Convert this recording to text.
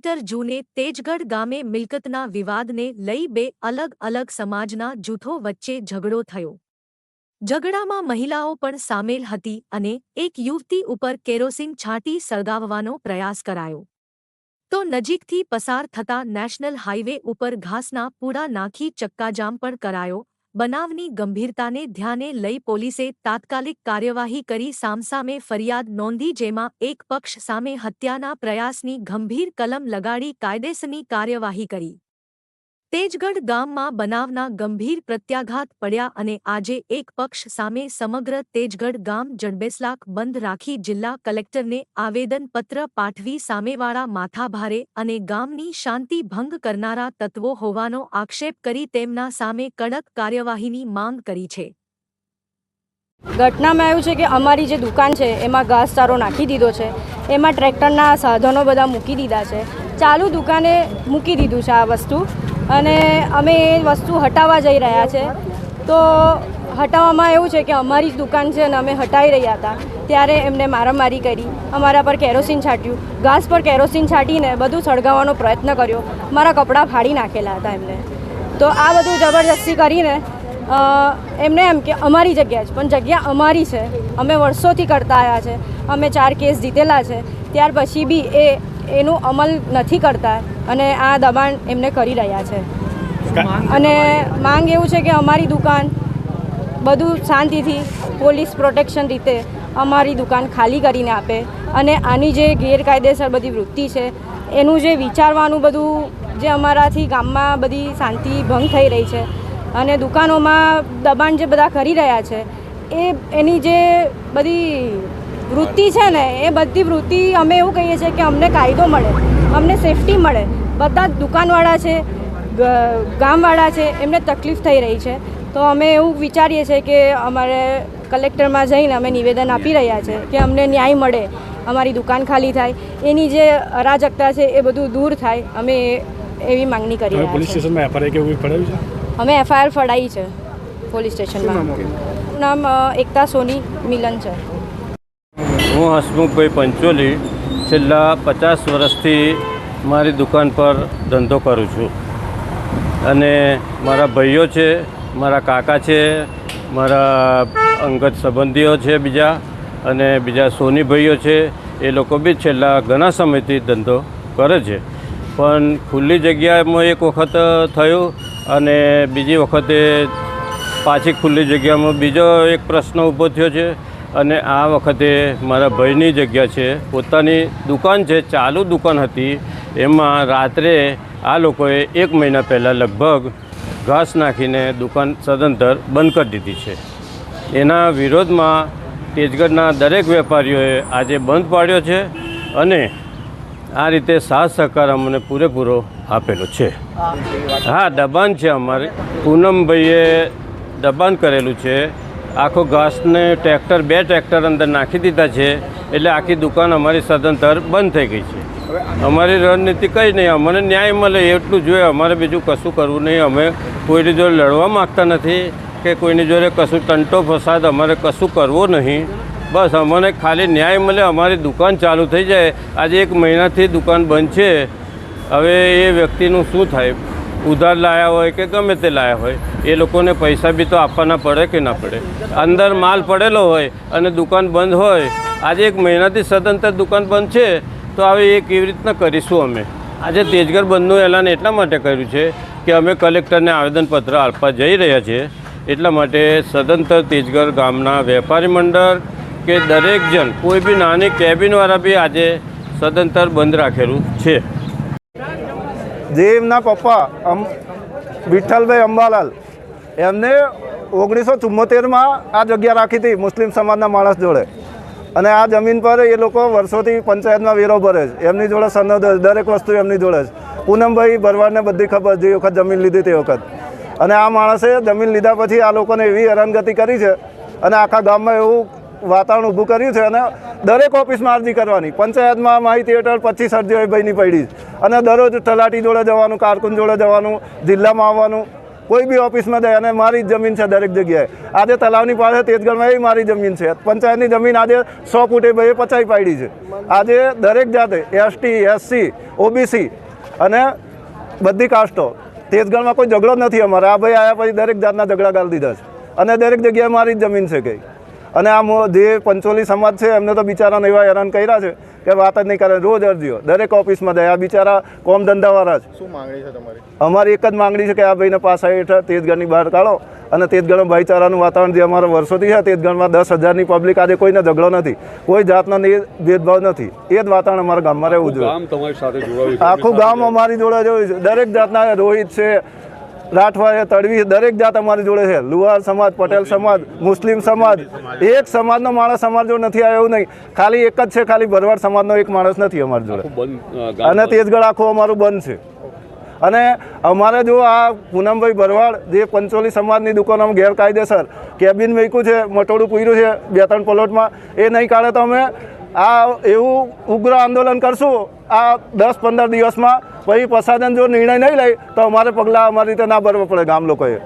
Metre જૂને તેજગઢ ગામે મિલકતના વિવાદને લઈ બે અલગ અલગ સમાજના જૂથો વચ્ચે ઝઘડો થયો। ઝઘડામાં મહિલાઓ પણ સામેલ હતી અને એક યુવતી ઉપર કેરોસીન છાંટી સળગાવવાનો પ્રયાસ કરાયો। તો નજીકથી પસાર થતા નેશનલ હાઈવે ઉપર ઘાસના પૂડા નાખી ચક્કાજામ પણ કરાયો। બનાવની ગંભીરતાને ધ્યાને લઈ પોલીસે તાત્કાલિક કાર્યવાહી કરી સામસામે ફરિયાદ નોંધી, જેમાં એક પક્ષ સામે હત્યાના પ્રયાસની ગંભીર કલમ લગાડી કાયદેસરની કાર્યવાહી કરી। તેજગઢ ગામમાં બનાવના ગંભીર પ્રત્યાઘાત પડ્યા અને આજે એક પક્ષ સામે સમગ્ર તેજગઢ ગામ જડબેસલાક બંધ રાખી જિલ્લા કલેક્ટરને આવેદનપત્ર પાઠવી સામેવાળા માથાભારે અને ગામની શાંતિ ભંગ કરનારા તત્વો હોવાનો આક્ષેપ કરી તેમના સામે કડક કાર્યવાહીની માંગ કરી છે। ઘટનામાં એવું છે કે અમારી જે દુકાન છે એમાં ઘાસચારો નાખી દીધો છે, એમાં ટ્રેક્ટરના સાધનો બધા મૂકી દીધા છે, ચાલુ દુકાને મૂકી દીધું છે આ વસ્તુ, અને અમે એ વસ્તુ હટાવવા જઈ રહ્યા છે। તો હટાવવામાં એવું છે કે અમારી જ દુકાન છે અને અમે હટાવી રહ્યા હતા ત્યારે એમને મારામારી કરી, અમારા પર કેરોસીન છાંટ્યું, ઘાસ પર કેરોસીન છાંટીને બધું સળગાવવાનો પ્રયત્ન કર્યો, મારા કપડાં ફાડી નાખેલા હતા એમને। તો આ બધું જબરજસ્તી કરીને એમને એમ કે અમારી જગ્યા છે, પણ જગ્યા અમારી છે, અમે વર્ષોથી કરતા આવ્યા છે, અમે 4 કેસ જીતેલા છે, ત્યાર પછી બી એનું અમલ નથી કરતા અને આ દબાણ એમને કરી રહ્યા છે। અને માંગ એવું છે કે અમારી દુકાન બધું શાંતિથી પોલીસ પ્રોટેક્શન રીતે અમારી દુકાન ખાલી કરીને આપે અને આની જે ગેરકાયદેસર બધી વૃત્તિ છે એનું જે વિચારવાનું બધું જે અમારાથી ગામમાં બધી શાંતિ ભંગ થઈ રહી છે અને દુકાનોમાં દબાણ જે બધા કરી રહ્યા છે એની જે બધી વૃત્તિ છે ને એ બધી વૃત્તિ અમે એવું કહીએ છીએ કે અમને કાયદો મળે, અમને સેફટી મળે। બધા દુકાનવાળા છે, ગામવાળા છે, એમને તકલીફ થઈ રહી છે, તો અમે એવું વિચારીએ છીએ કે અમારે કલેક્ટરમાં જઈને અમે નિવેદન આપી રહ્યા છે કે અમને ન્યાય મળે, અમારી દુકાન ખાલી થાય, એની જે અરાજકતા છે એ બધું દૂર થાય, અમે એવી માંગણી કરી રહ્યા છીએ। પોલીસ સ્ટેશનમાં એફઆઈઆર કેવું ફળાયું છે? અમે એફઆઈઆર ફળાઈ છે પોલીસ સ્ટેશનમાં। નામ એકતા સોની મિલન છે। હું હસમુખભાઈ પંચોલી છેલ્લા 50 વર્ષથી મારી દુકાન પર ધંધો કરું છું અને મારા ભાઈઓ છે, મારા કાકા છે, મારા અંગત સંબંધીઓ છે બીજા, અને બીજા સોની ભાઈઓ છે, એ લોકો બી છેલ્લા ઘણા સમયથી ધંધો કરે છે। પણ ખુલ્લી જગ્યામાં એક વખત થયું અને બીજી વખતે પાછી ખુલ્લી જગ્યામાં બીજો એક પ્રશ્ન ઊભો થયો છે અને આ વખતે મારા ભાઈની જગ્યા છે, પોતાની દુકાન છે, ચાલુ દુકાન હતી, એમાં રાત્રે આ લોકોએ 1 મહિના પહેલાં લગભગ ઘાસ નાખીને દુકાન સદંતર બંધ કરી દીધી છે। એના વિરોધમાં તેજગઢના દરેક વેપારીઓએ આજે બંધ પાડ્યો છે અને આ રીતે સાથ સહકાર અમને પૂરેપૂરો આપેલો છે। હા, દબાણ છે, અમારે પૂનમભાઈએ દબાણ કરેલું છે, આખો ઘાસને ટ્રેક્ટર 2 ટ્રેક્ટર અંદર નાખી દીધા છે, એટલે આખી દુકાન અમારી સદંતર બંધ થઈ ગઈ છે। અમારી રણનીતિ કંઈ નહીં, અમને ન્યાય મળે એટલું જોઈએ, અમારે બીજું કશું કરવું નહીં। અમે કોઈની જોડે લડવા માગતા નથી કે કોઈની જોડે કશું ટંટો ફસાદ અમારે કશું કરવું નહીં, બસ અમને ખાલી ન્યાય મળે, અમારી દુકાન ચાલુ થઈ જાય। આજે 1 મહિનાથી દુકાન બંધ છે, હવે એ વ્યક્તિનું શું થાય? ઉધાર લાયા હોય કે ગમે તે લાયા હોય, એ લોકોને પૈસા બી તો આપવાના પડે કે ના પડે? અંદર માલ પડેલો હોય અને દુકાન બંધ હોય, આજે 1 મહિનાથી સદંતર દુકાન બંધ છે, તો હવે એ કેવી રીતના કરીશું અમે? આજે તેજગઢ બંધનું એલાન એટલા માટે કર્યું છે કે અમે કલેક્ટરને આવેદનપત્ર આપવા જઈ રહ્યા છીએ, એટલા માટે સદંતર તેજગઢ ગામના વેપારી મંડળ કે દરેક જણ, કોઈ બી નાની કેબિનવાળા બી આજે સદંતર બંધ રાખેલું છે। જે એમના પપ્પા વિઠ્ઠલભાઈ અંબાલાલ એમને 1974માં આ જગ્યા રાખી હતી મુસ્લિમ સમાજના માણસ જોડે, અને આ જમીન પર એ લોકો વર્ષોથી પંચાયતમાં વેરો ભરે છે, એમની જોડે સનદ, દરેક વસ્તુ એમની જોડે છે। પૂનમભાઈ ભરવાડને બધી ખબર, જે વખત જમીન લીધી તે વખત, અને આ માણસે જમીન લીધા પછી આ લોકોને એવી હેરાનગતિ કરી છે અને આખા ગામમાં એવું વાતાવરણ ઊભું કર્યું છે, અને દરેક ઓફિસમાં અરજી કરવાની, પંચાયતમાં માહિતી હેઠળ 25 અરજીઓ ભાઈની પડી છે, અને દરરોજ તલાટી જોડે જવાનું, કારકુન જોડે જવાનું, જિલ્લામાં આવવાનું, કોઈ બી ઓફિસમાં જાય, અને મારી જ જમીન છે દરેક જગ્યાએ। આજે તલાવની પાસે તેજગઢમાં એ મારી જમીન છે, પંચાયતની જમીન આજે 100 ફૂટે ભાઈએ 50 પાડી છે। આજે દરેક જાતે ST SC ઓબીસી અને બધી કાસ્ટો. તેજગઢમાં કોઈ ઝઘડો જ નથી અમારે. આ ભાઈ આવ્યા પછી દરેક જાતના ઝઘડા ગાળી દીધા છે અને દરેક જગ્યાએ મારી જ જમીન છે કંઈ. અને આ જે પંચોલી સમાજ છે એમને તો બિચારાને એવા હેરાન કર્યા છે કે વાત જ નહીં કરે. રોજ અરજીઓ દરેક ઓફિસમાં જાય. આ બિચારા કોમ ધંધાવાળા છે. શું માંગણી છે તમારી? અમારી એક જ માંગણી છે કે આ ભાઈને પાસા હેઠળ તેજગઢની બહાર કાઢો અને તેજગઢમાં ભાઈચારાનું વાતાવરણ જે અમારા વર્ષોથી છે. તેજગઢમાં 10,000ની પબ્લિક, આજે કોઈને ઝઘડો નથી, કોઈ જાતનો ભેદભાવ નથી. એ જ વાતાવરણ અમારા ગામમાં રહેવું જોઈએ. આખું ગામ અમારી જોડે જોયું છે. દરેક જાતના રોહિત છે, રાઠવા છે, તડવી, દરેક જાત અમારી જોડે છે. લુહાર સમાજ, પટેલ સમાજ, મુસ્લિમ સમાજ, એક સમાજનો માણસ અમારી જોડે નથી આવ્યો એવું નહીં. ખાલી એક જ છે, ખાલી ભરવાડ સમાજનો એક માણસ નથી અમારી જોડે. અને તેજગઢ આખું અમારું બંધ છે. અને અમારે જો આ પૂનમભાઈ ભરવાડ જે પંચોલી સમાજની દુકાનોમાં ગેરકાયદેસર કેબિન મૂક્યું છે, મટોડું પૂર્યું છે 2-3 પ્લોટમાં, એ નહીં કાઢે તો અમે આ એવું ઉગ્ર આંદોલન કરશું આ 10-15 દિવસમાં. પછી પ્રશાસન જો નિર્ણય નહીં લે તો અમારે પગલાં અમારી રીતે ના ભરવા પડે ગામ લોકોએ.